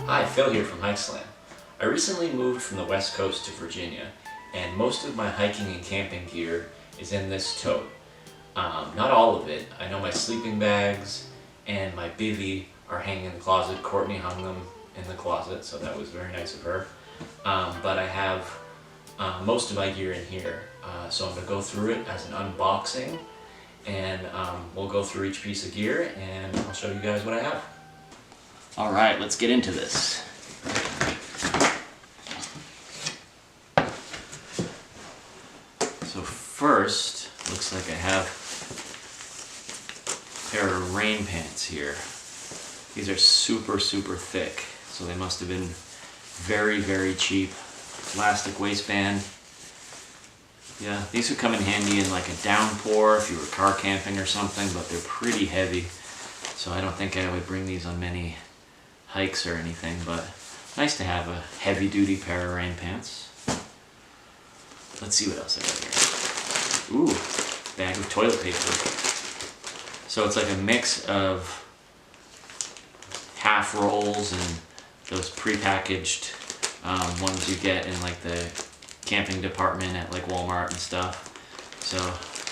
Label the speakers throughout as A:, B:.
A: Hi, Phil here from Headlamp. I recently moved from the West Coast to Virginia, and most of my hiking and camping gear is in this tote. Not all of it. I know my sleeping bags and my bivvy are hanging in the closet. Courtney hung them in the closet, so that was very nice of her. But I have most of my gear in here, so I'm going to go through it as an unboxing, and we'll go through each piece of gear and I'll show you guys what I have. Alright, let's get into this. So first, looks like I have a pair of rain pants here. These are super thick, so they must have been very cheap. Elastic waistband. Yeah, these would come in handy in like a downpour if you were car camping or something, but they're pretty heavy, so I don't think I would bring these on many hikes or anything, but nice to have a heavy-duty pair of rain pants. Let's see what else I got here. Ooh, bag of toilet paper. So it's like a mix of half rolls and those pre-packaged ones you get in like the camping department at like Walmart and stuff. So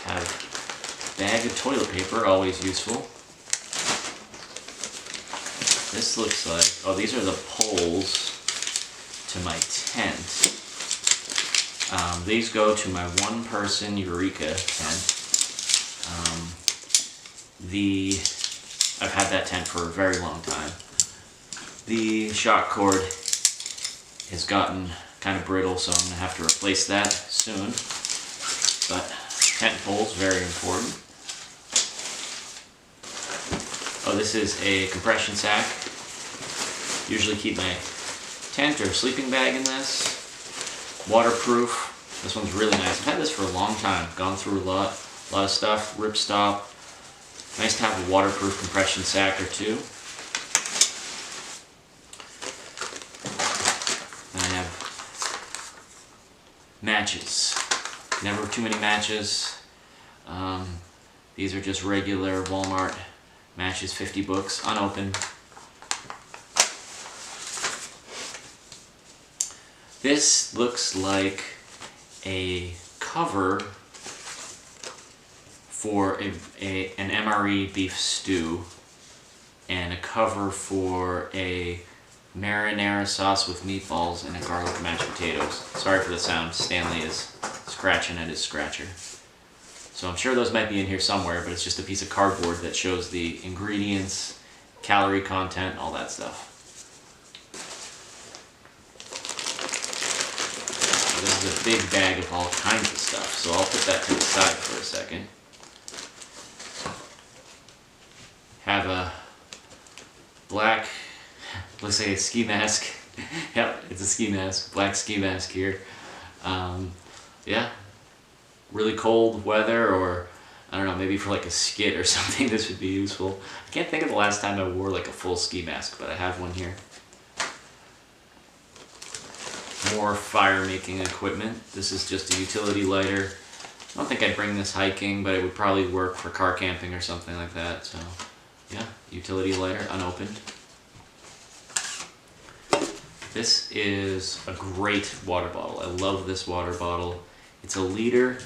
A: have a bag of toilet paper, always useful. This looks like, oh, these are the poles to my tent. These go to my one-person Eureka tent. I've had that tent for a very long time. The shock cord has gotten kind of brittle, so I'm going to have to replace that soon. But tent poles, very important. Oh, this is a compression sack. Usually keep my tent or sleeping bag in this. Waterproof. This one's really nice. I've had this for a long time. Gone through a lot of stuff. Ripstop. Nice to have a waterproof compression sack or two. And I have matches. Never too many matches. These are just regular Walmart matches, 50 books, unopened. This looks like a cover for an MRE beef stew and a cover for a marinara sauce with meatballs and a garlic mashed potatoes. Sorry for the sound, Stanley is scratching at his scratcher. So I'm sure those might be in here somewhere, but it's just a piece of cardboard that shows the ingredients, calorie content, all that stuff. This is a big bag of all kinds of stuff, so I'll put that to the side for a second. Have a black, let's say a ski mask. Yep, it's a ski mask, black ski mask here. Yeah, really cold weather, or I don't know, maybe for like a skit or something this would be useful. I can't think of the last time I wore like a full ski mask, but I have one here. More fire making equipment. This is just a utility lighter. I don't think I'd bring this hiking, but it would probably work for car camping or something like that. So yeah, utility lighter, unopened. This is a great water bottle. I love this water bottle. It's a liter.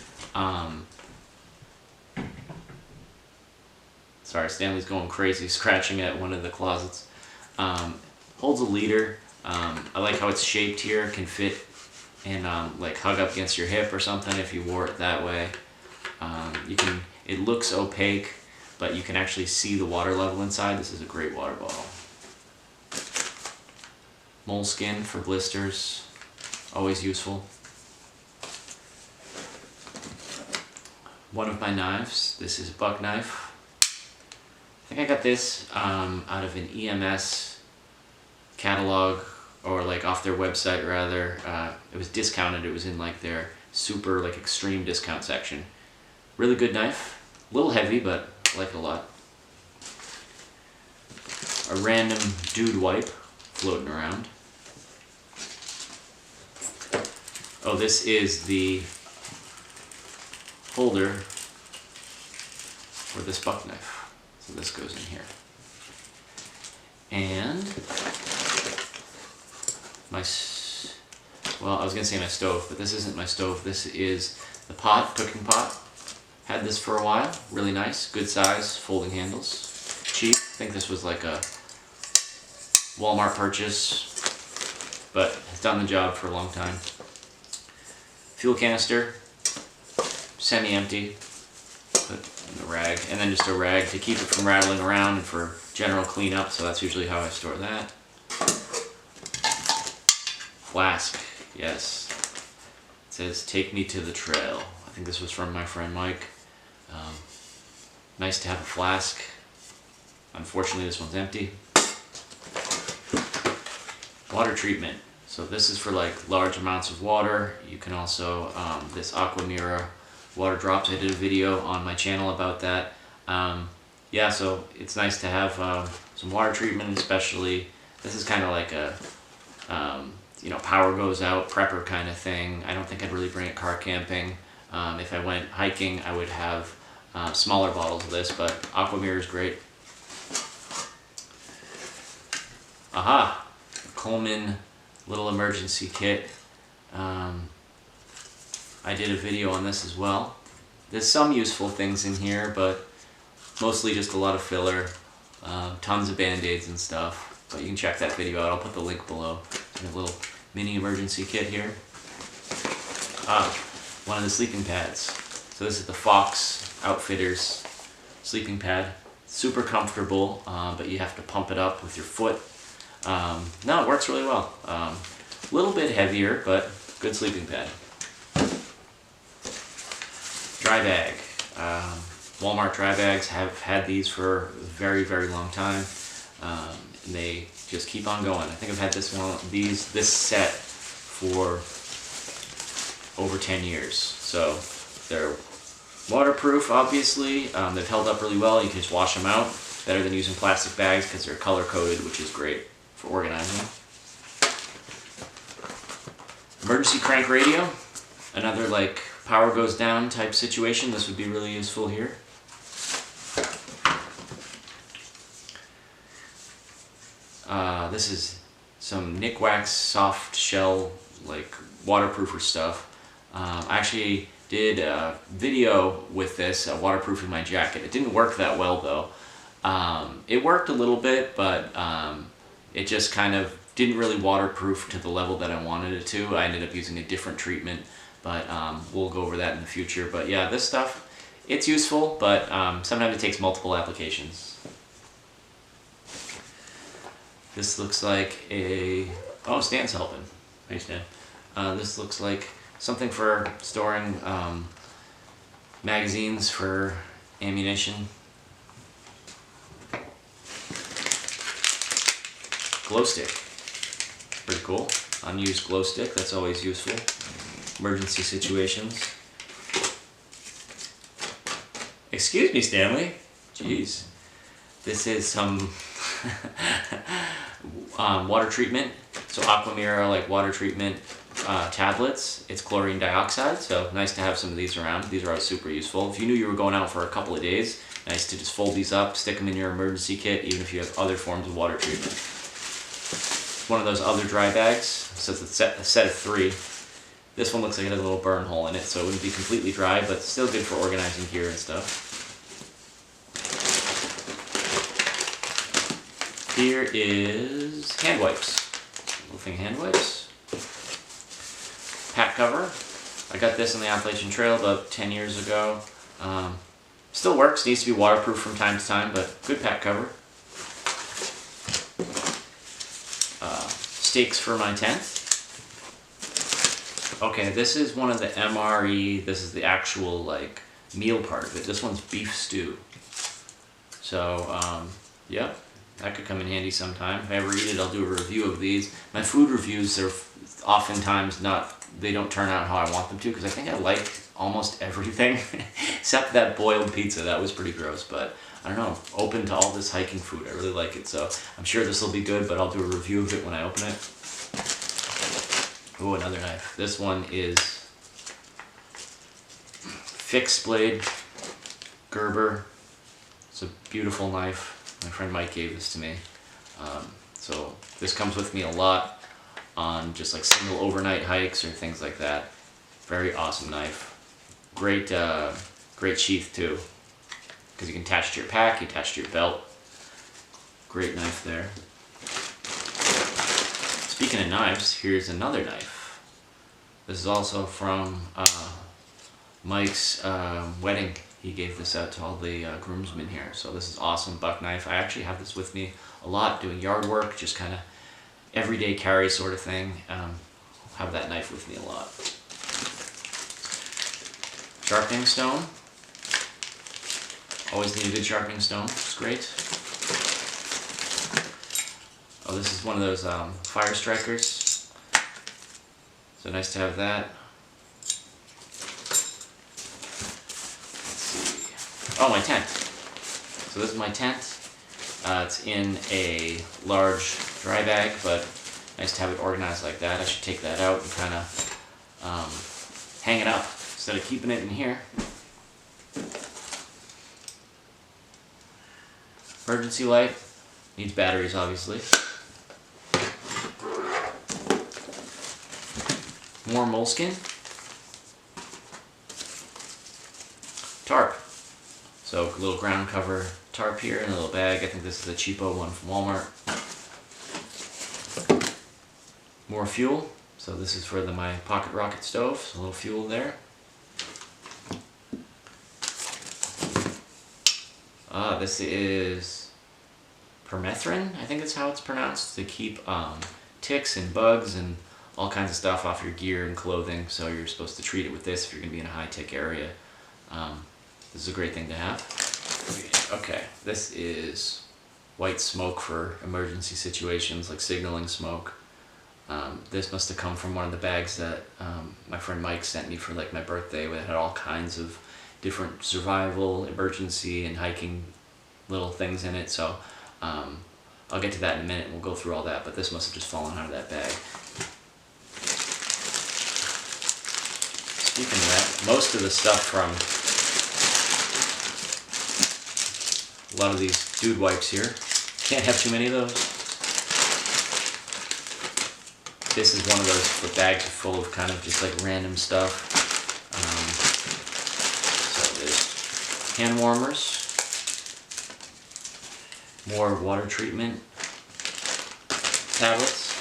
A: Sorry, Stanley's going crazy scratching at one of the closets. Holds a liter. I like how it's shaped here. It can fit and like hug up against your hip or something if you wore it that way. It looks opaque, but you can actually see the water level inside. This is a great water bottle. Moleskin for blisters, always useful. One of my knives. This is a buck knife. I think I got this out of an EMS catalog, or like off their website rather. It was discounted. It was in like their super like extreme discount section. Really good knife. A little heavy, but I like it a lot. A random dude wipe floating around. Oh, this is the holder for this buck knife. So this goes in here. And well, I was gonna say my stove, but this isn't my stove. This is the pot, cooking pot. Had this for a while, really nice, good size, folding handles, cheap. I think this was like a Walmart purchase, but it's done the job for a long time. Fuel canister, semi-empty, put in the rag, and then just a rag to keep it from rattling around and for general cleanup, so that's usually how I store that. Flask, yes. It says, "Take me to the trail." I think this was from my friend Mike. Nice to have a flask. Unfortunately, this one's empty. Water treatment. So this is for like large amounts of water. You can also, this Aqua Mira water drops. I did a video on my channel about that. Yeah, so it's nice to have some water treatment, especially. This is kind of like a, you know, power goes out, prepper kind of thing. I don't think I'd really bring it car camping. If I went hiking, I would have smaller bottles of this, but Aqua Mira is great. Aha! Coleman little emergency kit. I did a video on this as well. There's some useful things in here, but mostly just a lot of filler, tons of band-aids and stuff. But you can check that video out. I'll put the link below. A little mini emergency kit here. One of the sleeping pads. So this is the Fox Outfitters sleeping pad. Super comfortable, but you have to pump it up with your foot. No, it works really well. A little bit heavier, but good sleeping pad. Dry bag. Walmart dry bags have had these for a very, very long time. And they just keep on going. I think I've had this set for over 10 years. So they're waterproof, obviously. They've held up really well. You can just wash them out. Better than using plastic bags because they're color coded, which is great for organizing. Emergency crank radio. Another like power goes down type situation. This would be really useful here. This is some Nick Wax soft shell, like waterproofer stuff. I actually did a video with this, waterproofing my jacket. It didn't work that well though. It worked a little bit, but it just kind of didn't really waterproof to the level that I wanted it to. I ended up using a different treatment, but we'll go over that in the future. But yeah, this stuff, it's useful, but sometimes it takes multiple applications. This looks like a... Oh, Stan's helping. Hey, Stan. This looks like something for storing magazines for ammunition. Glow stick. Pretty cool. Unused glow stick. That's always useful. Emergency situations. Excuse me, Stanley. Jeez. This is some water treatment. So Aqua Mira, like water treatment tablets. It's chlorine dioxide, so nice to have some of these around. These are always super useful. If you knew you were going out for a couple of days, nice to just fold these up, stick them in your emergency kit, even if you have other forms of water treatment. One of those other dry bags, so it's a set of 3. This one looks like it has a little burn hole in it, so it wouldn't be completely dry, but still good for organizing gear and stuff. Here is hand wipes. Little thing of hand wipes. Pack cover. I got this on the Appalachian Trail about 10 years ago. Still works, needs to be waterproof from time to time, but good pack cover. Stakes for my tent. Okay, this is one of the MRE, this is the actual like meal part of it. This one's beef stew. So, yeah, that could come in handy sometime. If I ever eat it, I'll do a review of these. My food reviews are oftentimes they don't turn out how I want them to, because I think I like almost everything except that boiled pizza. That was pretty gross, but I don't know, open to all this hiking food. I really like it, so I'm sure this will be good, but I'll do a review of it when I open it. Oh, another knife. This one is fixed blade, Gerber. It's a beautiful knife. My friend Mike gave this to me. So this comes with me a lot. on just like single overnight hikes or things like that. Very awesome knife. Great, great sheath too, because you can attach to your pack, you attach to your belt. Great knife there. Speaking of knives, here's another knife. This is also from Mike's wedding. He gave this out to all the groomsmen here. So this is awesome buck knife. I actually have this with me a lot doing yard work, just kind of everyday carry sort of thing. Have that knife with me a lot. Sharpening stone. Always need a good sharpening stone. It's great. Oh, this is one of those fire strikers. So nice to have that. Oh, my tent. So this is my tent. It's in a large dry bag, but nice to have it organized like that. I should take that out and kind of hang it up instead of keeping it in here. Emergency light. Needs batteries, obviously. More moleskin. Tarp. So a little ground cover tarp here in a little bag. I think this is a cheapo one from Walmart. More fuel. So this is for my pocket rocket stove. So a little fuel there. This is Permethrin, I think that's how it's pronounced, to keep ticks and bugs and all kinds of stuff off your gear and clothing. So you're supposed to treat it with this if you're going to be in a high tick area. This is a great thing to have. Okay, this is white smoke for emergency situations like signaling smoke. This must have come from one of the bags that my friend Mike sent me for like my birthday. It had all kinds of different survival, emergency, and hiking little things in it. So I'll get to that in a minute and we'll go through all that, but this must have just fallen out of that bag. Speaking of that, most of the stuff from a lot of these dude wipes here, can't have too many of those. This is one of those bags full of kind of just like random stuff. So there's hand warmers, more water treatment tablets,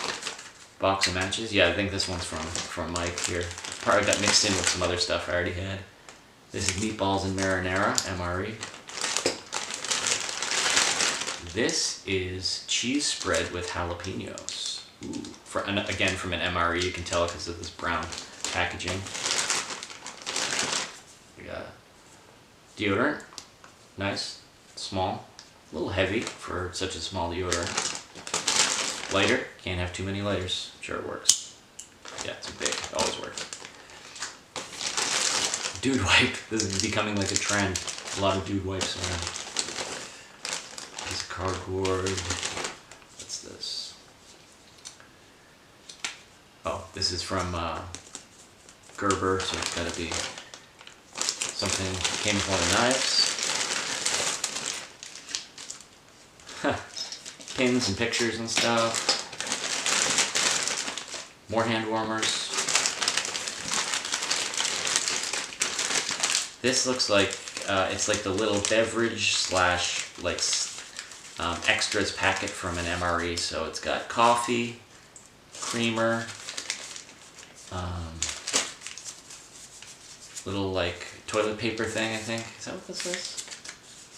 A: box of matches. Yeah, I think this one's from Mike here. Probably got mixed in with some other stuff I already had. This is Meatballs and Marinara Mre. This is cheese spread with jalapenos. Ooh. Again, from an MRE, you can tell because of this brown packaging. We got deodorant. Nice, small, a little heavy for such a small deodorant. Lighter, can't have too many lighters. I'm sure it works. Yeah, it's big, it always works. Dude wipe, this is becoming like a trend. A lot of dude wipes around. Piece of cardboard. What's this? Oh, this is from Gerber, so it's gotta be something came with one of the knives. Pins and pictures and stuff. More hand warmers. This looks like it's like the little beverage slash like extras packet from an MRE. So it's got coffee, creamer, little like toilet paper thing, I think. Is that what this is?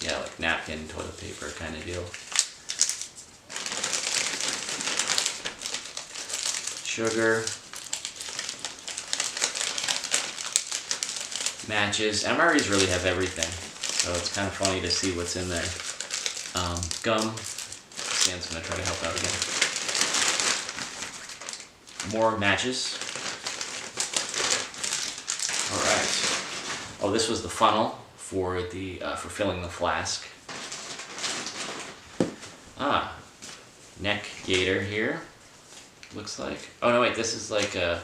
A: Yeah, like napkin, toilet paper kind of deal. Sugar. Matches. MREs really have everything, so it's kind of funny to see what's in there. Gum. Stan's going to try to help out again. More matches. Alright. Oh, this was the funnel for the for filling the flask. Neck gaiter here. Looks like. Oh no, wait, this is like a.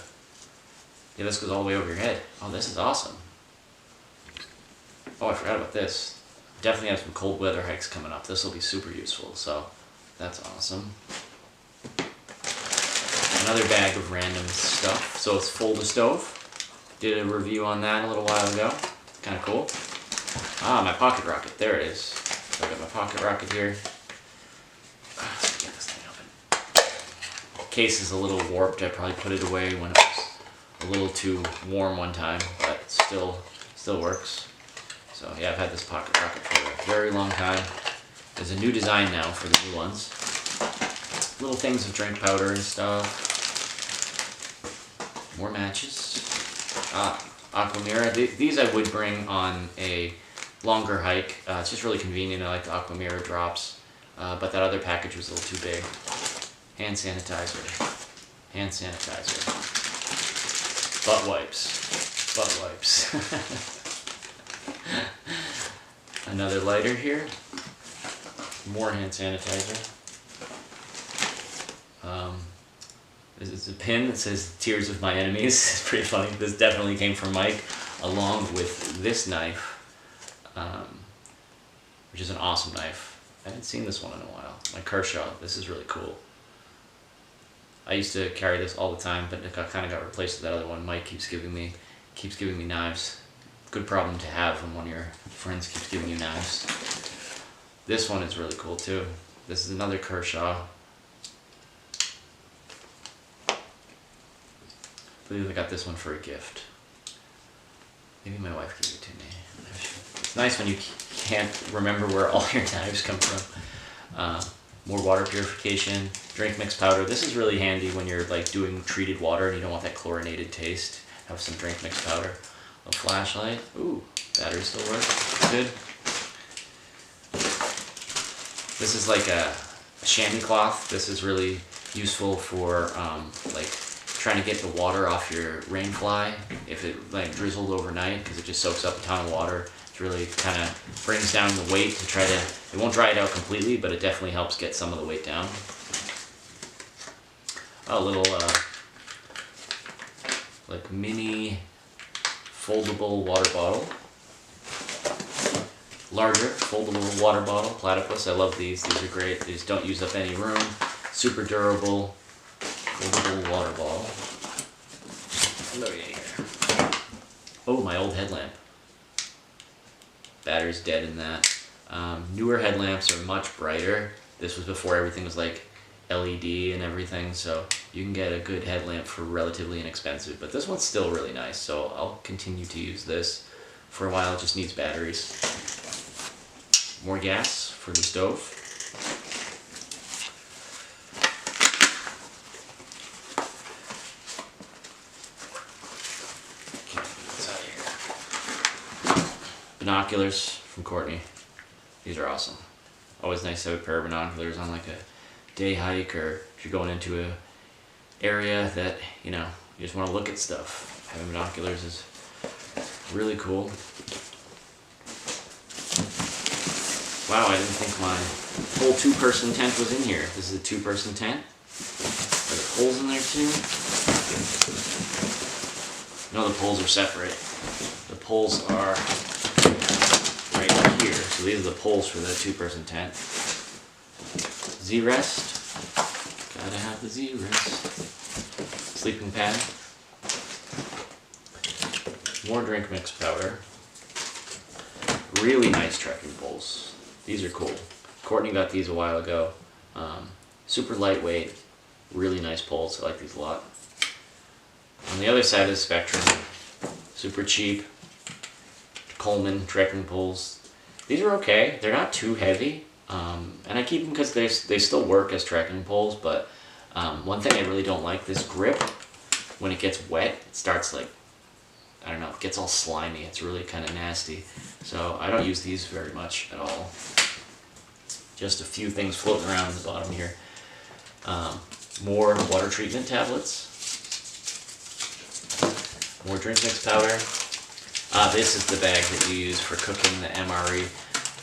A: Yeah, this goes all the way over your head. Oh, this is awesome. Oh, I forgot about this. Definitely have some cold weather hikes coming up. This will be super useful, so that's awesome. another bag of random stuff. So it's Fold-A-Stove. Did a review on that a little while ago. Kind of cool. Ah, my pocket rocket. There it is. So I got my pocket rocket here. Let's get this thing open. Case is a little warped. I probably put it away when it was a little too warm one time, but it still works. So yeah, I've had this pocket rocket for a very long time. There's a new design now for the new ones. Little things of drink powder and stuff. More matches. Aquamira. These I would bring on a longer hike. It's just really convenient. I like the Aquamira drops. But that other package was a little too big. Hand sanitizer. Hand sanitizer. Butt wipes. Butt wipes. Another lighter here. More hand sanitizer. This is a pin that says "Tears of My Enemies." It's pretty funny. This definitely came from Mike, along with this knife, which is an awesome knife. I haven't seen this one in a while. My Kershaw. This is really cool. I used to carry this all the time, but it kind of got replaced with that other one. Mike keeps giving me knives. Good problem to have when one of your friends keeps giving you knives. This one is really cool too. This is another Kershaw. I believe I got this one for a gift. Maybe my wife gave it to me. It's nice when you can't remember where all your knives come from. More water purification, drink mix powder. This is really handy when you're like doing treated water and you don't want that chlorinated taste. Have some drink mix powder. A flashlight. Ooh, battery still works. Good. This is like a chamois cloth. This is really useful for like trying to get the water off your rain fly if it like drizzled overnight, because it just soaks up a ton of water. It really kind of brings down the weight to try to, it won't dry it out completely, but it definitely helps get some of the weight down. A little like mini foldable water bottle. Larger foldable water bottle, Platypus. I love these. These are great. These don't use up any room. Super durable foldable water bottle. What do we got here? Oh, my old headlamp. Battery's dead in that. Newer headlamps are much brighter. This was before everything was like LED and everything, so you can get a good headlamp for relatively inexpensive. But this one's still really nice, so I'll continue to use this for a while. It just needs batteries. More gas for the stove. Binoculars from Courtney. These are awesome. Always nice to have a pair of binoculars on like a day hike, or if you're going into a area that, you know, you just want to look at stuff. Having binoculars is really cool. Wow, I didn't think my whole two-person tent was in here. This is a two-person tent. Are there poles in there too? No, the poles are separate. The poles are right here. So these are the poles for the two-person tent. Z-rest. Gotta have the Z-rest. Sleeping pad. More drink mix powder. Really nice trekking poles. These are cool. Courtney got these a while ago. Super lightweight, really nice poles. I like these a lot. On the other side of the spectrum, super cheap Coleman trekking poles. These are okay. They're not too heavy, and I keep them because they still work as trekking poles. But one thing I really don't like, this grip, when it gets wet, it starts like, I don't know, it gets all slimy. It's really kind of nasty. So I don't use these very much at all. Just a few things floating around in the bottom here. More water treatment tablets. More drink mix powder. This is the bag that you use for cooking the MRE.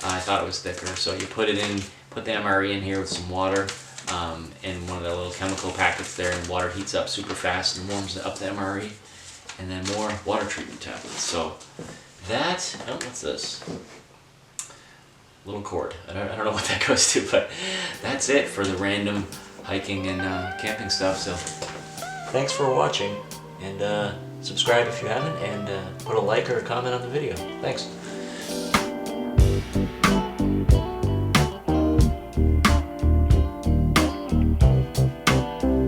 A: I thought it was thicker, so you put the MRE in here with some water in one of the little chemical packets there, and water heats up super fast and warms up the MRE. And then more water treatment tablets. So that, oh, what's this? Little cord. I don't know what that goes to, but that's it for the random hiking and camping stuff. So thanks for watching, and subscribe if you haven't, and put a like or a comment on the video. Thanks.